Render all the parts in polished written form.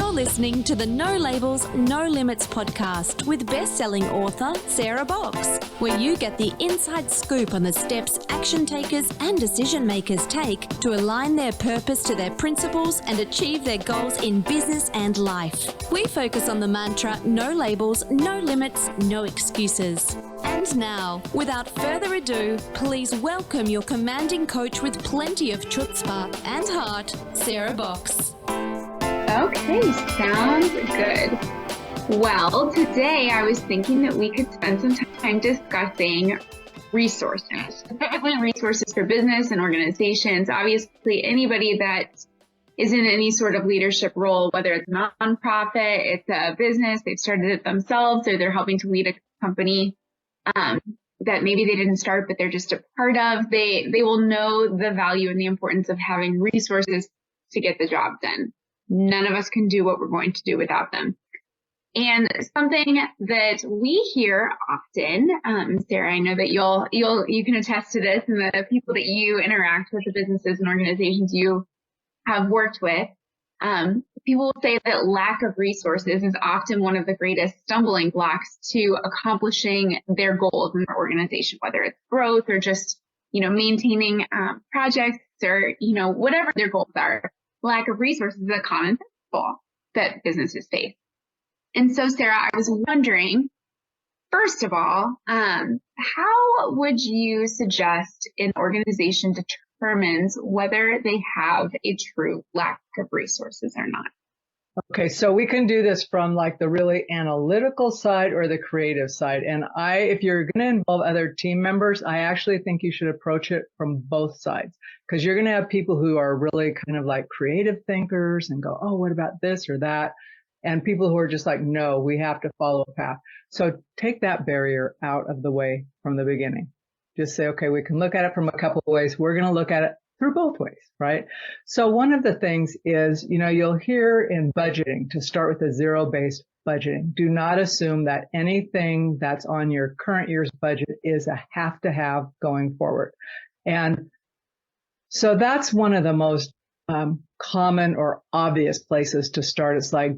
You're listening to the No Labels, No Limits podcast with best-selling author Sarah Box, where you get the inside scoop on the steps action takers and decision makers take to align their purpose to their principles and achieve their goals in business and life. We focus on the mantra, no labels, no limits, no excuses. And now, without further ado, please welcome your commanding coach with plenty of chutzpah and heart, Sarah Box. Okay, sounds good. Well, today I was thinking that we could spend some time discussing resources, specifically resources for business and organizations. Obviously, anybody that is in any sort of leadership role, whether it's a nonprofit, it's a business, they've started it themselves, or they're helping to lead a company that maybe they didn't start, but they're just a part of, they will know the value and the importance of having resources to get the job done. None of us can do what we're going to do without them. And something that we hear often, Sarah, I know that you can attest to this, and the people that you interact with, the businesses and organizations you have worked with, people will say that lack of resources is often one of the greatest stumbling blocks to accomplishing their goals in their organization, whether it's growth or just, maintaining projects or, whatever their goals are. Lack of resources is a common pitfall that businesses face. And so, Sarah, I was wondering, first of all, how would you suggest an organization determines whether they have a true lack of resources or not? Okay, so we can do this from like the really analytical side or the creative side. And if you're going to involve other team members, I actually think you should approach it from both sides, because you're going to have people who are really kind of like creative thinkers and go, oh, what about this or that? And people who are just like, no, we have to follow a path. So take that barrier out of the way from the beginning. Just say, okay, we can look at it from a couple of ways. We're going to look at it through both ways, right? So one of the things is, you'll hear in budgeting to start with a zero-based budgeting. Do not assume that anything that's on your current year's budget is a have to have going forward. And so that's one of the most common or obvious places to start. It's like,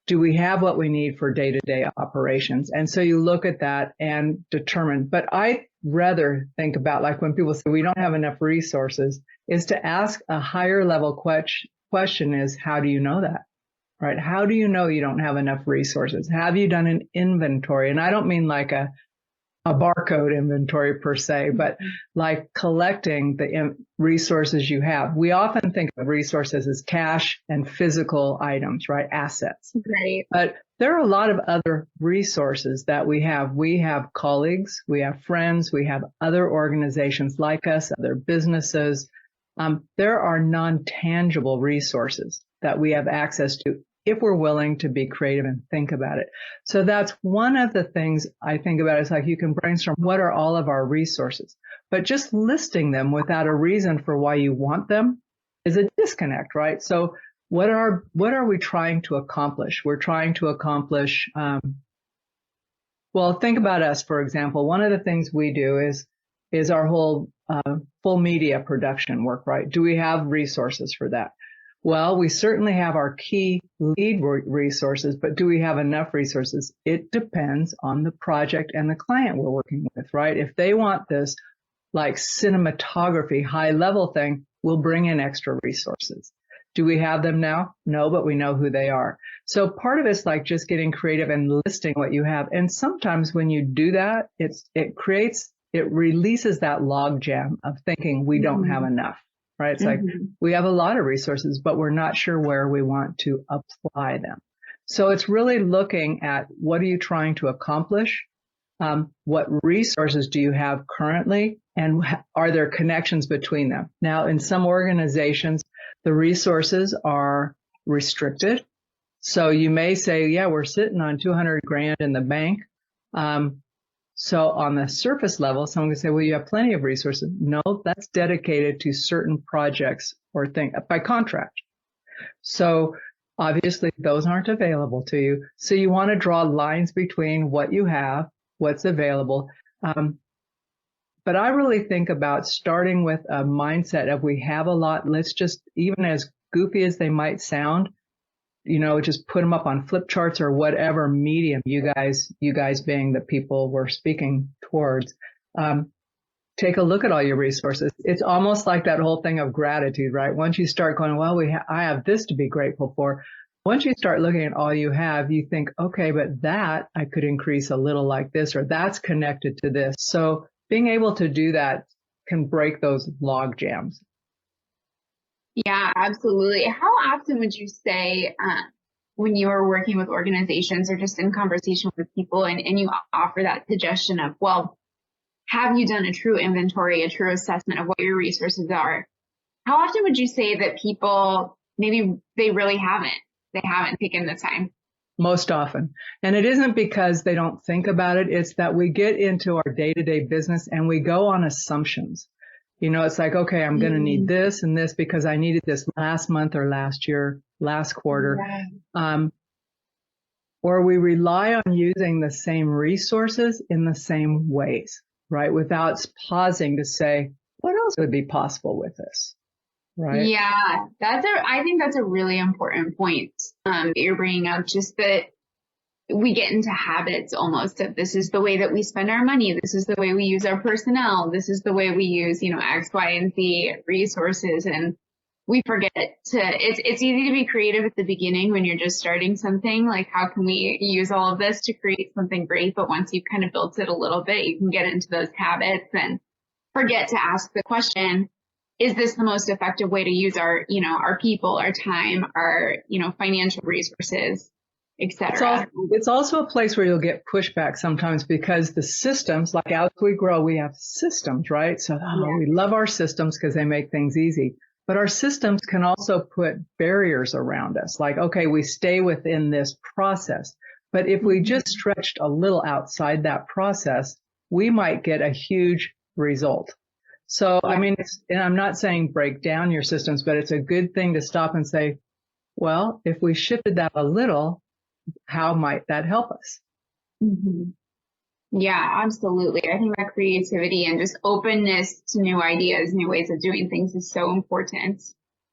do we have what we need for day-to-day operations? And so you look at that and determine. But I rather think about, like when people say we don't have enough resources, is to ask a higher level question is, how do you know that? Right? How do you know you don't have enough resources? Have you done an inventory? And I don't mean like a barcode inventory per se, but like collecting the resources you have. We often think of resources as cash and physical items, right? Assets. Right. But there are a lot of other resources that we have. We have colleagues, we have friends, we have other organizations like us, other businesses. There are non-tangible resources that we have access to if we're willing to be creative and think about it. So that's one of the things I think about. It's like you can brainstorm, what are all of our resources? But just listing them without a reason for why you want them is a disconnect, right? So what are we trying to accomplish? We're trying to accomplish, well, think about us, for example. One of the things we do is our whole full media production work, right? Do we have resources for that? Well, we certainly have our key lead resources, but do we have enough resources? It depends on the project and the client we're working with, right? If they want this like cinematography, high level thing, we'll bring in extra resources. Do we have them now? No, but we know who they are. So part of it's like just getting creative and listing what you have. And sometimes when you do that, it releases that log jam of thinking we don't have enough. Right? It's like we have a lot of resources, but we're not sure where we want to apply them. So it's really looking at what are you trying to accomplish? What resources do you have currently? And are there connections between them? Now, in some organizations, the resources are restricted. So you may say, yeah, we're sitting on 200 grand in the bank. So on the surface level, someone can say, well, you have plenty of resources. No, that's dedicated to certain projects or things by contract. So obviously those aren't available to you. So you want to draw lines between what you have, what's available. But I really think about starting with a mindset of we have a lot. Let's just, even as goofy as they might sound, just put them up on flip charts or whatever medium you guys being the people we're speaking towards. Take a look at all your resources. It's almost like that whole thing of gratitude, right? Once you start going, well, I have this to be grateful for. Once you start looking at all you have, you think, okay, but that I could increase a little like this, or that's connected to this. So being able to do that can break those log jams. Yeah, absolutely. How often would you say when you are working with organizations or just in conversation with people and you offer that suggestion of, well, have you done a true inventory, a true assessment of what your resources are? How often would you say that people, maybe they really haven't? They haven't taken the time? Most often. And it isn't because they don't think about it. It's that we get into our day-to-day business and we go on assumptions. It's like, okay, I'm going to need this and this because I needed this last month or last year, last quarter. Yeah. Or we rely on using the same resources in the same ways, right? Without pausing to say, what else would be possible with this? Right. Yeah, I think that's a really important point that you're bringing up, just that we get into habits almost of this is the way that we spend our money. This is the way we use our personnel. This is the way we use, X, Y, and Z resources. And we forget it's easy to be creative at the beginning when you're just starting something. Like, how can we use all of this to create something great? But once you've kind of built it a little bit, you can get into those habits and forget to ask the question, is this the most effective way to use our people, our time, our, financial resources, et cetera? It's also a place where you'll get pushback sometimes because the systems, like as we grow, we have systems, right? So we love our systems because they make things easy. But our systems can also put barriers around us. Like, okay, we stay within this process. But if we just stretched a little outside that process, we might get a huge result. So, and I'm not saying break down your systems, but it's a good thing to stop and say, well, if we shifted that a little, how might that help us? Mm-hmm. Yeah, absolutely. I think that creativity and just openness to new ideas, new ways of doing things is so important.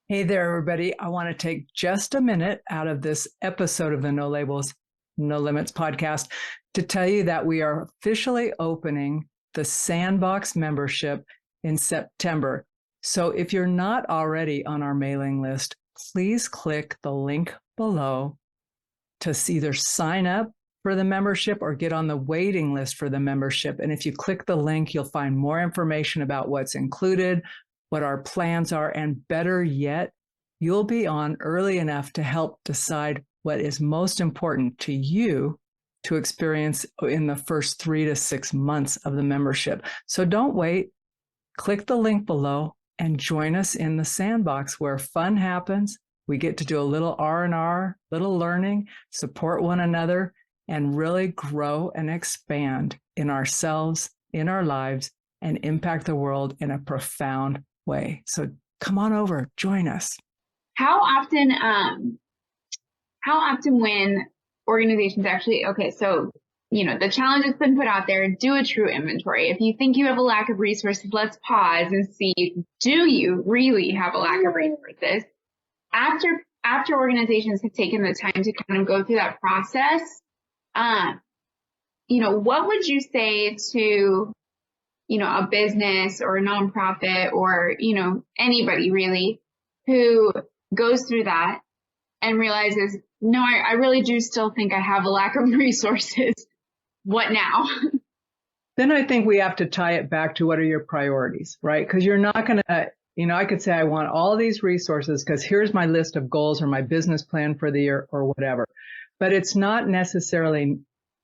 Hey there, everybody. I want to take just a minute out of this episode of the No Labels, No Limits podcast to tell you that we are officially opening the Sandbox membership in September. So if you're not already on our mailing list, please click the link below to either sign up for the membership or get on the waiting list for the membership. And if you click the link, you'll find more information about what's included, what our plans are, and better yet, you'll be on early enough to help decide what is most important to you to experience in the first 3 to 6 months of the membership. So don't wait. Click the link below and join us in the Sandbox where fun happens. We get to do a little R&R, little learning, support one another, and really grow and expand in ourselves, in our lives, and impact the world in a profound way. So come on over, join us. How often when organizations actually, so the challenge has been put out there, do a true inventory. If you think you have a lack of resources, let's pause and see, do you really have a lack of resources? After organizations have taken the time to kind of go through that process, what would you say to, a business or a nonprofit or, anybody really who goes through that and realizes, no, I really do still think I have a lack of resources. What now? Then I think we have to tie it back to what are your priorities, right? Because you're not going to, I could say I want all these resources because here's my list of goals or my business plan for the year or whatever. But it's not necessarily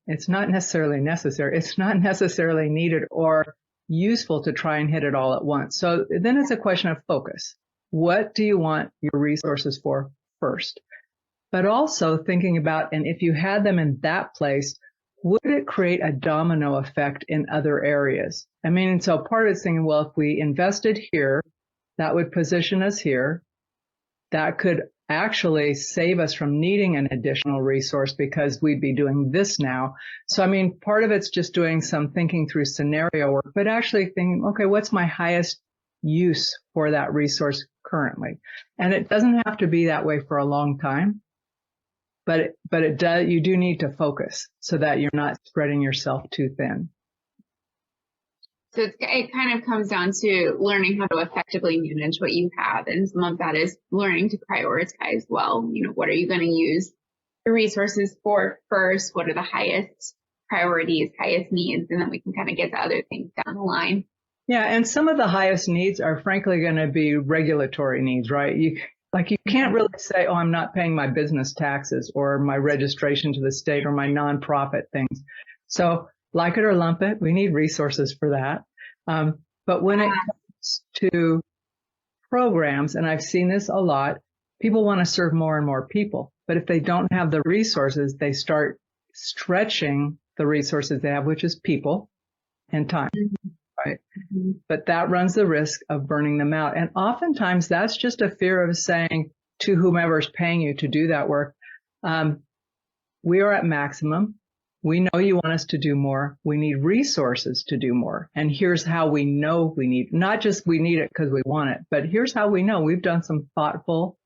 necessary. It's not necessarily needed or useful to try and hit it all at once. So then it's a question of focus. What do you want your resources for first? But also thinking about, and if you had them in that place, would it create a domino effect in other areas? So part of it's thinking, well, if we invested here, that would position us here. That could actually save us from needing an additional resource because we'd be doing this now. So, part of it's just doing some thinking through scenario work, but actually thinking, okay, what's my highest use for that resource currently? And it doesn't have to be that way for a long time. but it does, you do need to focus so that you're not spreading yourself too thin. So it kind of comes down to learning how to effectively manage what you have. And some of that is learning to prioritize well. You know, what are you going to use the resources for first? What are the highest priorities, highest needs? And then we can kind of get to other things down the line. Yeah. And some of the highest needs are frankly going to be regulatory needs, right? You can't really say, oh, I'm not paying my business taxes or my registration to the state or my nonprofit things. So like it or lump it, we need resources for that. But when it comes to programs, and I've seen this a lot, people want to serve more and more people. But if they don't have the resources, they start stretching the resources they have, which is people and time, right? Mm-hmm. But that runs the risk of burning them out. And oftentimes that's just a fear of saying to whomever's paying you to do that work, we are at maximum. We know you want us to do more. We need resources to do more. And here's how we know we need, not just we need it because we want it, but here's how we know. We've done some thoughtful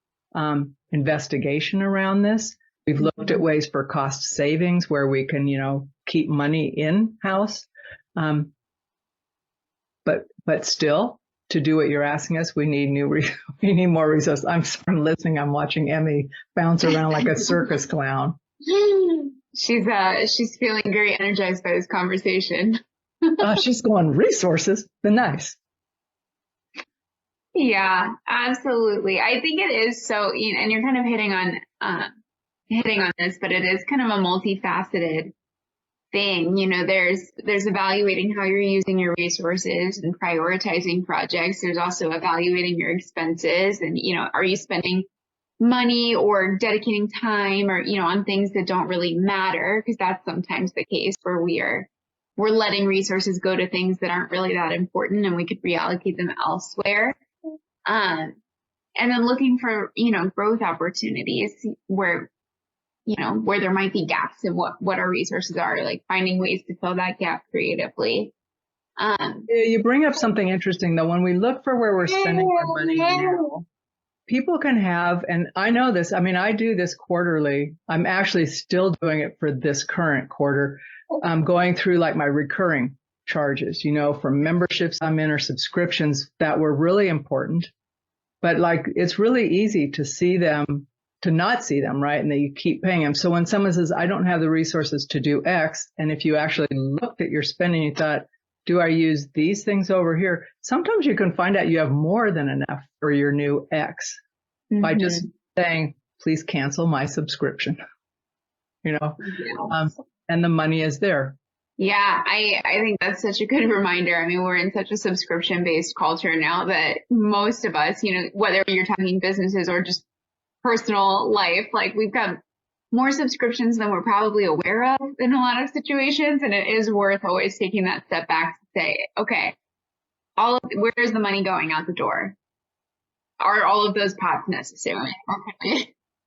investigation around this. We've looked at ways for cost savings where we can, keep money in-house. But still, to do what you're asking us, we need we need more resources. I'm listening. I'm watching Emmy bounce around like a circus clown. She's feeling very energized by this conversation. She's going, resources, the nice. Yeah, absolutely. I think it is so, and you're kind of hitting on this, but it is kind of a multifaceted thing. There's evaluating how you're using your resources and prioritizing projects. There's also evaluating your expenses and, are you spending money or dedicating time or, on things that don't really matter, because that's sometimes the case where we're letting resources go to things that aren't really that important and we could reallocate them elsewhere. And then looking for, growth opportunities where there might be gaps in what our resources are, like finding ways to fill that gap creatively. You bring up something interesting though. When we look for where we're spending our money now, people can have, and I know this, I do this quarterly. I'm actually still doing it for this current quarter. I'm going through like my recurring charges, from memberships I'm in or subscriptions that were really important. But like, it's really easy to see them, to not see them, right? And that you keep paying them. So when someone says, I don't have the resources to do X, and if you actually looked at your spending, you thought, do I use these things over here? Sometimes you can find out you have more than enough for your new X by just saying, please cancel my subscription, and the money is there. Yeah, I think that's such a good reminder. We're in such a subscription-based culture now that most of us, whether you're talking businesses or just personal life, like we've got more subscriptions than we're probably aware of in a lot of situations. And it is worth always taking that step back to say, okay, where's the money going out the door? Are all of those pots necessary?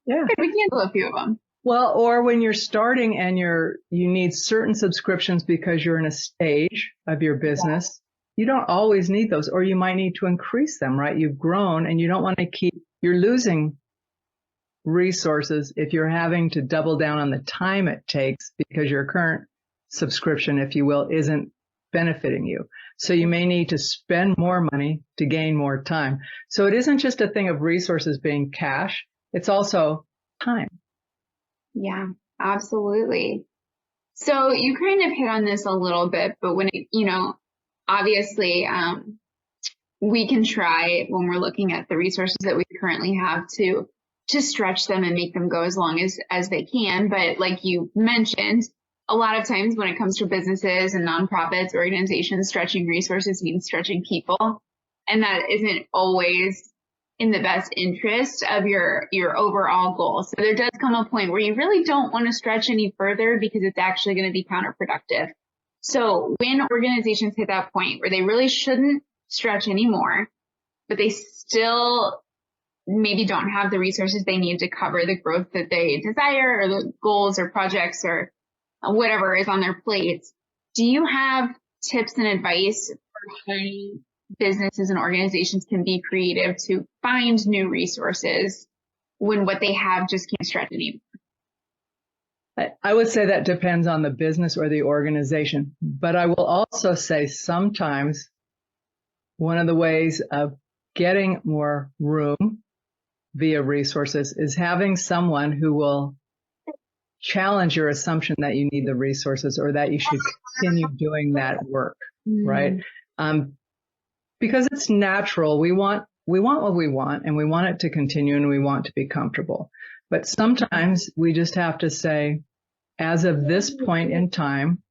Yeah. We cancel a few of them. Well, or when you're starting and you need certain subscriptions because you're in a stage of your business, you don't always need those, or you might need to increase them, right? You've grown and you don't want to you're losing resources if you're having to double down on the time it takes because your current subscription, if you will, isn't benefiting you. So you may need to spend more money to gain more time. So it isn't just a thing of resources being cash. It's also time. Yeah, absolutely. So you kind of hit on this a little bit, but when obviously, we can try when we're looking at the resources that we currently have to stretch them and make them go as long as they can. But like you mentioned, a lot of times when it comes to businesses and nonprofits, organizations, stretching resources means stretching people. And that isn't always in the best interest of your overall goal. So there does come a point where you really don't want to stretch any further because it's actually going to be counterproductive. So when organizations hit that point where they really shouldn't stretch anymore, but they still maybe don't have the resources they need to cover the growth that they desire or the goals or projects or whatever is on their plates, do you have tips and advice for how businesses and organizations can be creative to find new resources when what they have just can't stretch anymore? I would say that depends on the business or the organization. But I will also say sometimes one of the ways of getting more room via resources is having someone who will challenge your assumption that you need the resources or that you should continue doing that work, right? Because it's natural. We want what we want, and we want it to continue, and we want to be comfortable. But sometimes we just have to say, as of this point in time,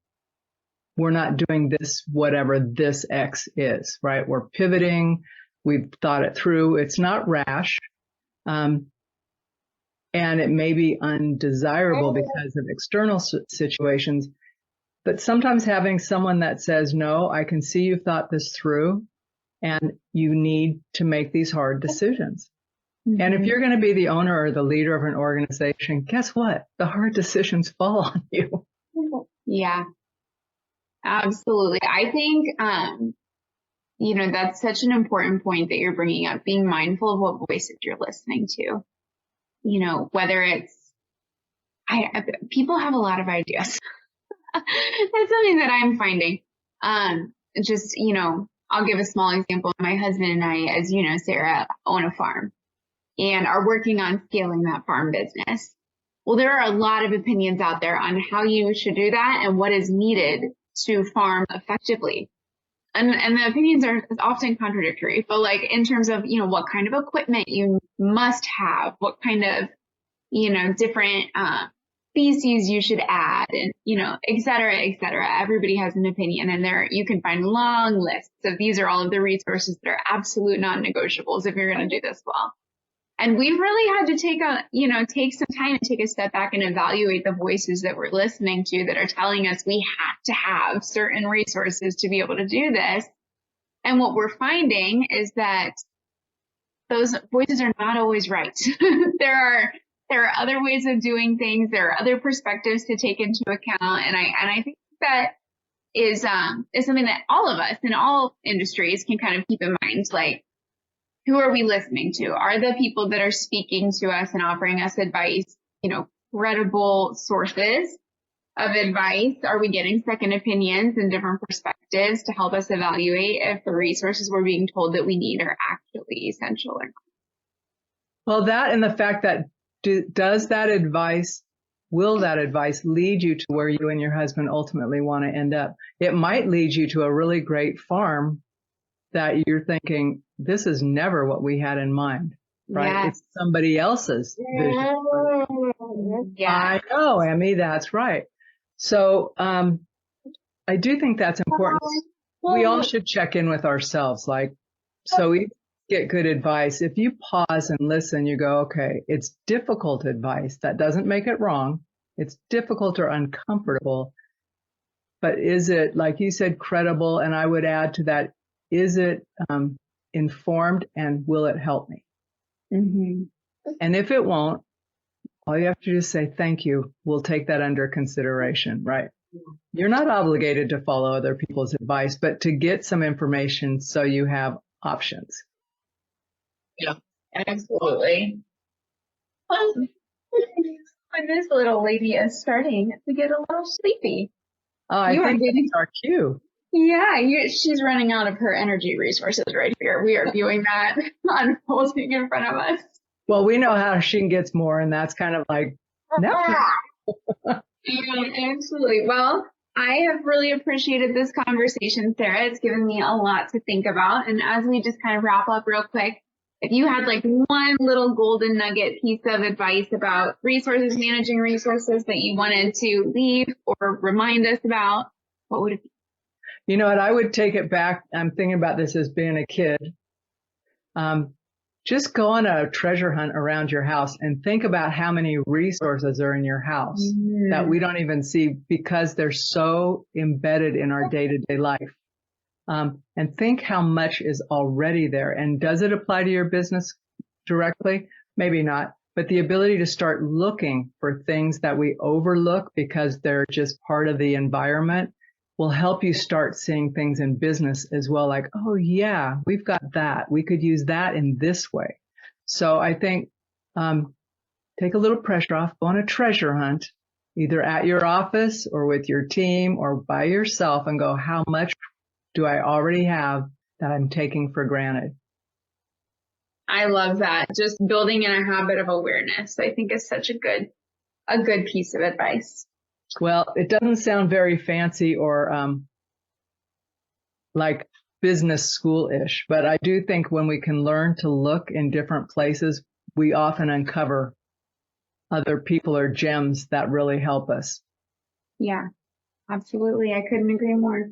we're not doing this, whatever this X is, right? We're pivoting. We've thought it through. It's not rash. And it may be undesirable because of external situations. But sometimes having someone that says, no, I can see you've thought this through and you need to make these hard decisions. And if you're going to be the owner or the leader of an organization, guess what? The hard decisions fall on you. Yeah, absolutely. I think, that's such an important point that you're bringing up, being mindful of what voices you're listening to. Whether it's, people have a lot of ideas. That's something that I'm finding. I'll give a small example. My husband and I, as you know, Sarah, own a farm and are working on scaling that farm business. Well, there are a lot of opinions out there on how you should do that and what is needed to farm effectively. And the opinions are often contradictory, but like in terms of, what kind of equipment you must have, what kind of, different, species you should add and, et cetera, et cetera. Everybody has an opinion, and you can find long lists of these are all of the resources that are absolute non-negotiables if you're going to do this well. And we've really had to take some time and take a step back and evaluate the voices that we're listening to that are telling us we have to have certain resources to be able to do this. And what we're finding is that those voices are not always right. There are other ways of doing things. There are other perspectives to take into account. And I think that is something that all of us in all industries can kind of keep in mind. Like, who are we listening to? Are the people that are speaking to us and offering us advice, credible sources of advice? Are we getting second opinions and different perspectives to help us evaluate if the resources we're being told that we need are actually essential or not? Well, that and the fact that will that advice lead you to where you and your husband ultimately want to end up? It might lead you to a really great farm that you're thinking, this is never what we had in mind, right? Yes. It's somebody else's vision. Yeah. I know, Emmy, that's right. So I do think that's important. We all should check in with ourselves. So we get good advice. If you pause and listen, you go, okay, it's difficult advice. That doesn't make it wrong. It's difficult or uncomfortable. But is it, like you said, credible? And I would add to that, is it informed, and will it help me? Mm-hmm. And if it won't, all you have to do is say, thank you. We'll take that under consideration, right? You're not obligated to follow other people's advice, but to get some information so you have options. Yeah, absolutely. When this little lady is starting to get a little sleepy. Oh, I think it's our cue. Yeah, she's running out of her energy resources right here. We are viewing that unfolding in front of us. Well, we know how she gets more, and that's kind of like, no. Absolutely. Well, I have really appreciated this conversation, Sarah. It's given me a lot to think about. And as we just kind of wrap up real quick, if you had like one little golden nugget piece of advice about resources, managing resources that you wanted to leave or remind us about, what would it be? You know what? I would take it back. I'm thinking about this as being a kid. Just go on a treasure hunt around your house and think about how many resources are in your house that we don't even see because they're so embedded in our day-to-day life. And think how much is already there. And does it apply to your business directly? Maybe not. But the ability to start looking for things that we overlook because they're just part of the environment will help you start seeing things in business as well. Like, oh yeah, we've got that. We could use that in this way. So I think, take a little pressure off, go on a treasure hunt either at your office or with your team or by yourself and go, how much do I already have that I'm taking for granted? I love that. Just building in a habit of awareness, I think, is such a good piece of advice. Well, it doesn't sound very fancy or like business school-ish, but I do think when we can learn to look in different places, we often uncover other people or gems that really help us. Yeah, absolutely. I couldn't agree more.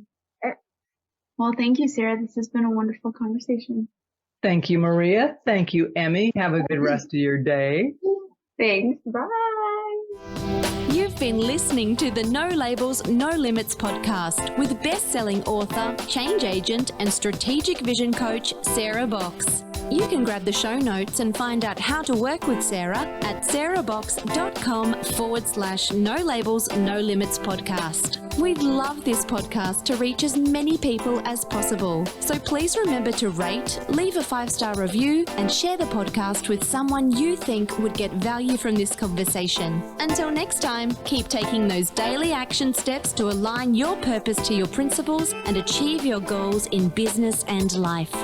Well, thank you, Sarah. This has been a wonderful conversation. Thank you, Maria. Thank you, Emmy. Have a good rest of your day. Thanks. Bye. You've been listening to the No Labels, No Limits podcast with best-selling author, change agent, and strategic vision coach, Sarah Box. You can grab the show notes and find out how to work with Sarah at sarahbox.com/No Labels, No Limits podcast. We'd love this podcast to reach as many people as possible. So please remember to rate, leave a 5-star review, and share the podcast with someone you think would get value from this conversation. Until next time, keep taking those daily action steps to align your purpose to your principles and achieve your goals in business and life.